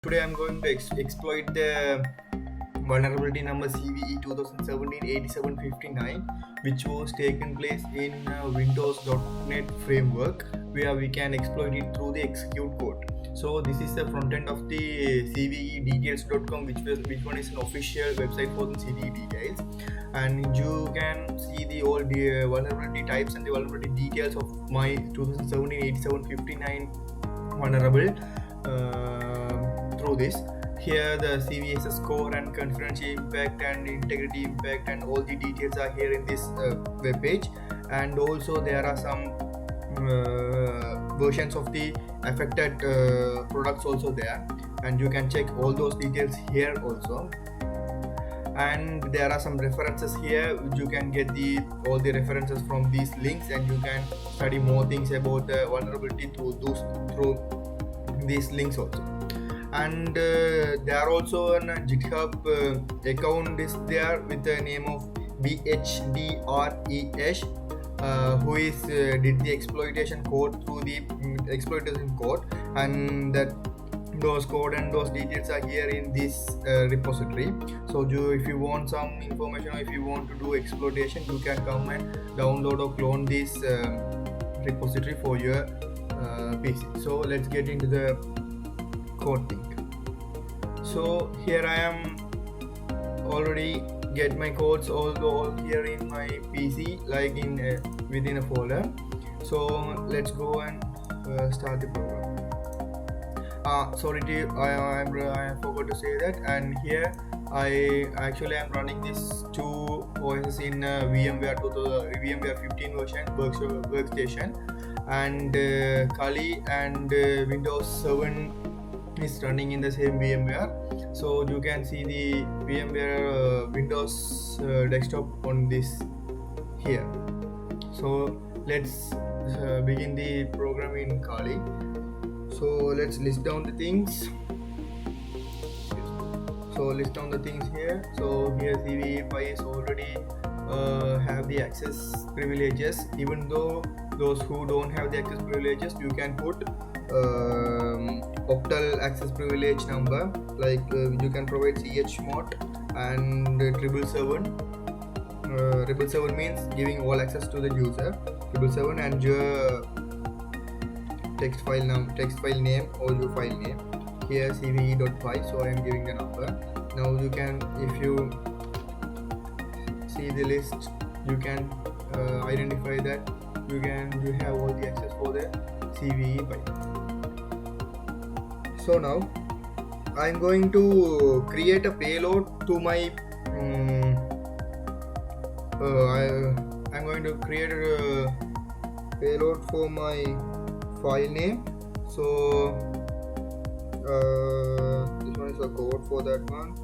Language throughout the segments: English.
Today I'm going to exploit the vulnerability number CVE 2017-8759, which was taken place in Windows.NET framework, where we can exploit it through the execute code. So this is the front end of the CVE details.com, which one is an official website for the CVE details, and you can see all the vulnerability types and the vulnerability details of my 2017-8759 vulnerable through this. Here the CVE score and confidential impact and integrity impact and all the details are here in this web page, and also there are some versions of the affected products also there, and you can check all those details here also. And there are some references here. You can get all the references from these links, and you can study more things about the vulnerability through these links also. And there are also a GitHub account is there with the name of BHDRES, who is did the exploitation code through the exploitation code, and those code and those details are here in this repository. So if you want some information, or if you want to do exploitation, you can come and download or clone this repository for your PC. So let's get into the code thing. So here I am already get my codes all here in my PC, like in within a folder. So let's go and start the program. Sorry, I forgot to say that. And here I actually am running this two OSs in VMware 15 version workstation, and Kali and Windows 7 is running in the same VMware. So you can see the VMware Windows desktop on this here. So let's begin the program in Kali. So let's list down the things. So list down the things here. So here CVE is already have the access privileges. Even though those who don't have the access privileges, you can put octal access privilege number, like you can provide chmod and 777 means giving all access to the user, 777, and your text file name or your file name. Here CVE.py, so I am giving the number. Now you can, if you see the list, you can identify that you have all the access for the CVE file. So now I'm going to create a payload to my I'm going to create a payload for my file name. So this one is a code for that one.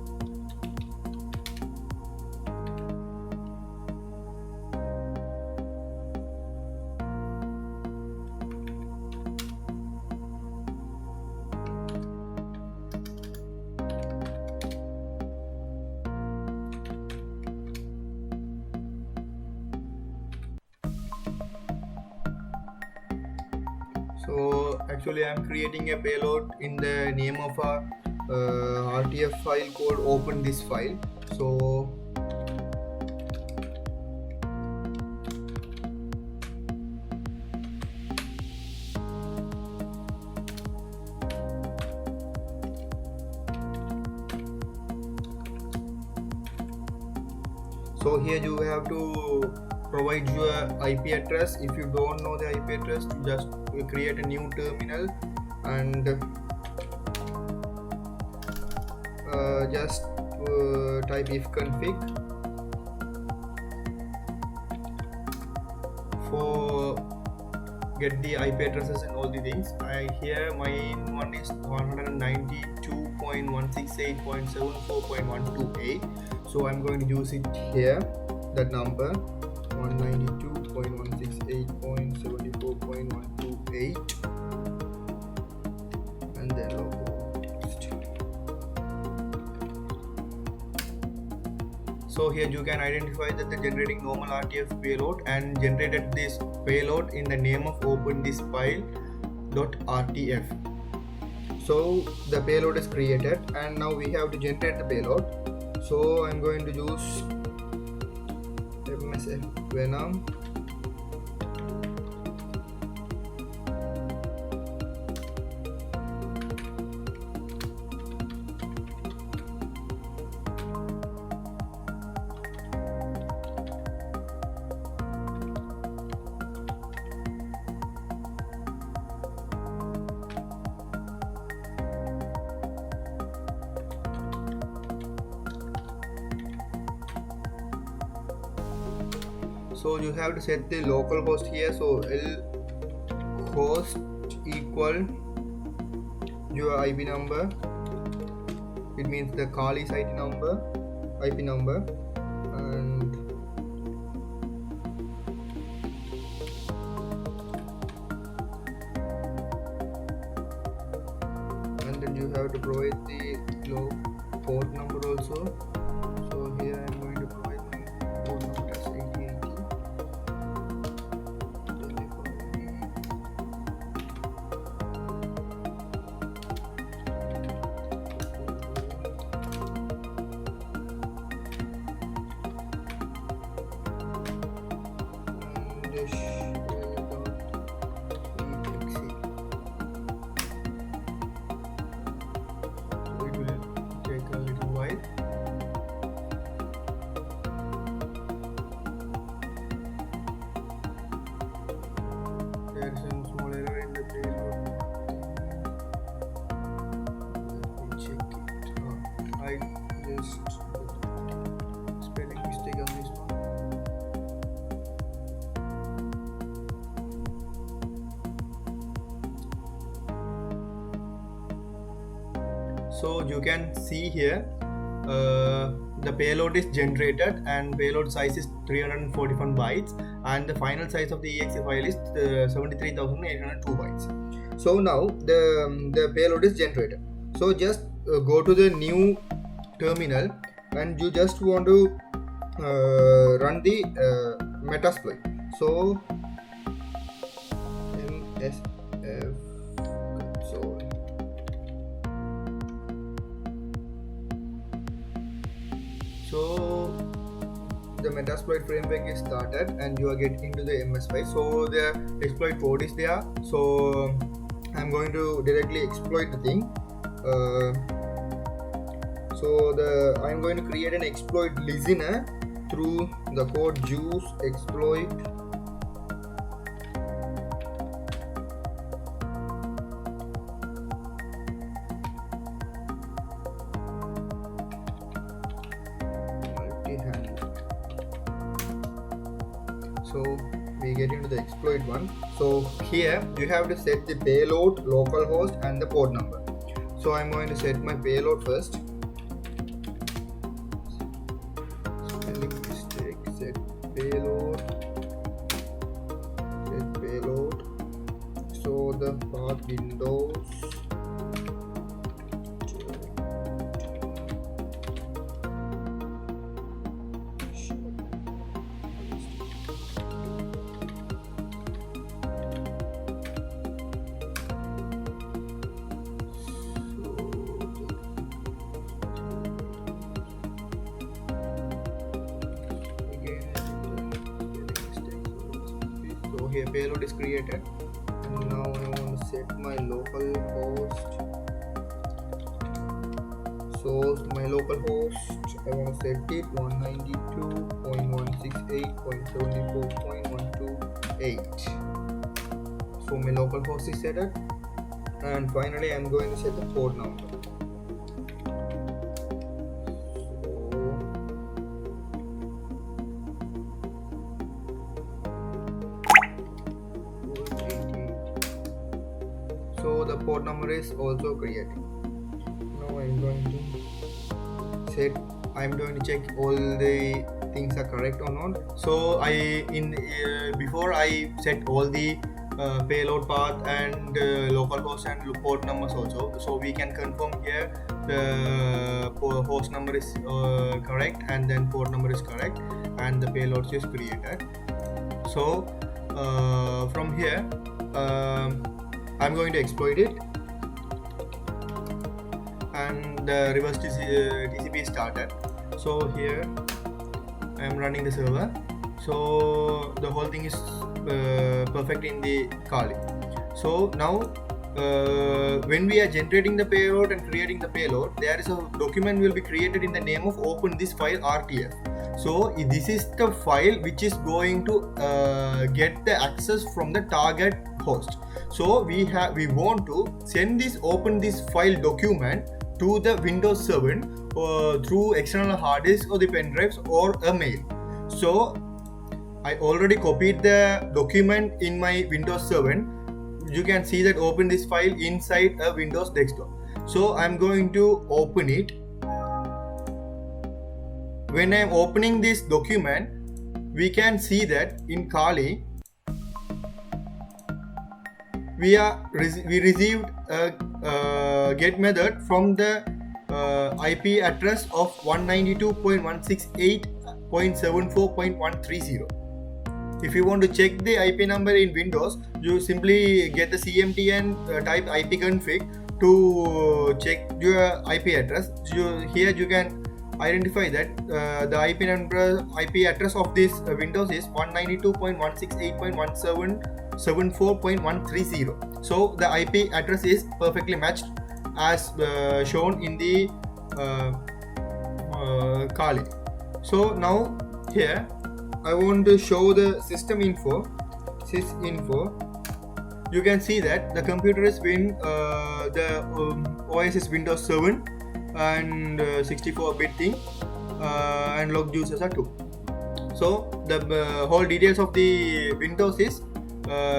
So actually I am creating a payload in the name of a RTF file called open this file. So here you have to provide your IP address. If you don't know the IP address, just create a new terminal and just type ifconfig for get the IP addresses and all the things. Here my one is 192.168.74.128, so I'm going to use it here, that number 192.168.74.128, and then localhost. So here you can identify that the generating normal RTF payload and generated this payload in the name of open this file .rtf. So the payload is created, and now we have to generate the payload. So I'm going to use MSF Venom. So you have to set the local host here. So L host equal your IP number. It means the Kali site IP number, and then you have to provide the port number also. So here I'm going to provide my port number as 8080. Spelling mistake on this one. So you can see here the payload is generated, and payload size is 341 bytes, and the final size of the exe file is 73,802 bytes. So now the payload is generated. So just go to the new terminal, and you just want to run the Metasploit. So MSF console. So the Metasploit framework is started, and you are getting into the MS file. So the exploit code is there. So I'm going to directly exploit the thing. I'm going to create an exploit listener through the code juice exploit multi-hand. So we get into the exploit one. So here you have to set the payload, localhost, and the port number. So I'm going to set my payload first. Set payload. So the path Windows. So here payload is created, and now I want to set my local host. So my local host, I want to set it 192.168.74.128. So my local host is set up, and finally I'm going to set the port number. So the port number is also created. Now I'm going to check all the things are correct or not. So before I set all the payload path and localhost and port numbers also, so we can confirm here the host number is correct, and then port number is correct, and the payload is created. So from here I'm going to exploit it. and the reverse TCP is started. So here I am running the server. So the whole thing is perfect in the Kali. So now when we are generating the payload and creating the payload, there is a document will be created in the name of open this file RTF. So this is the file which is going to get the access from the target host. So we want to send this open this file document to the Windows 7 through external hard disk or the pen drives or a mail. So I already copied the document in my Windows 7. You can see that open this file inside a Windows desktop. So I'm going to open it. When I'm opening this document, we can see that in Kali we received a get method from the IP address of 192.168.74.130. If you want to check the IP number in Windows, you simply get the CMD and type ipconfig to check your IP address. Here you can identify that the IP address of this Windows is 192.168.1774.130. So the IP address is perfectly matched as shown in the Kali. So now here I want to show the system info. Sysinfo. You can see that the computer is the OS is Windows 7 and 64-bit thing, and log users are 2. So the whole details of the Windows is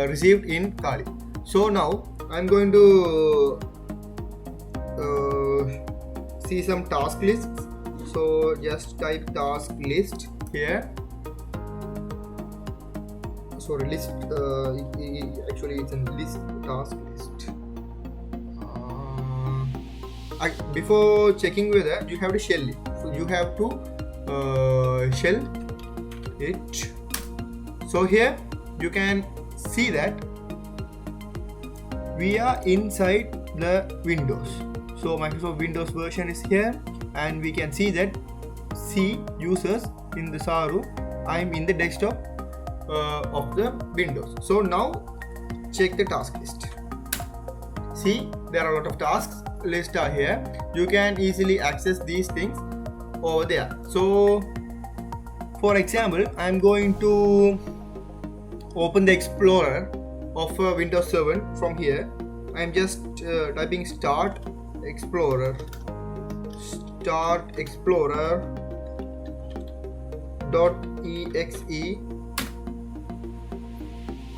received in Kali. So now I'm going to see some task lists. So just type task list here. Sorry, list. Actually, it's a list, task list. Before checking whether you have to shell it, so you have to shell it. So here you can see that we are inside the Windows. So Microsoft Windows version is here, and we can see that C users in the Saru. I'm in the desktop of the Windows. So now check the task list. See, there are a lot of tasks list are here. You can easily access these things over there. So for example, I'm going to open the Explorer of Windows 7 from here. I'm just typing start explorer .exe.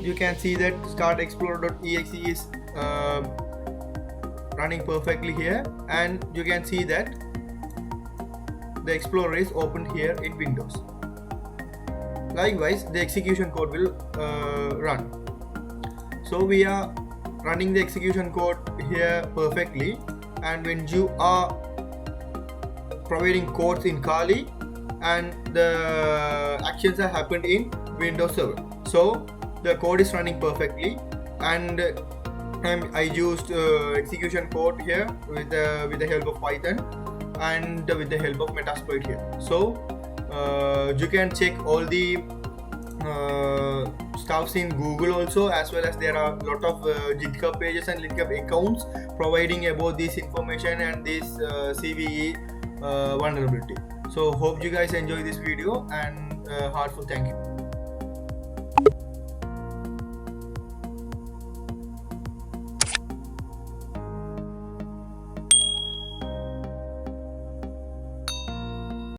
You can see that start explorer.exe is running perfectly here, and you can see that the Explorer is opened here in Windows. Likewise, the execution code will run. So we are running the execution code here perfectly, and when you are providing codes in Kali, and the actions have happened in Windows 7. So the code is running perfectly, and I used execution code here with the help of Python and with the help of Metasploit here. So you can check all the stuffs in Google also, as well as there are a lot of GitHub pages and GitHub accounts providing about this information and this CVE vulnerability. So hope you guys enjoy this video, and heartfelt thank you.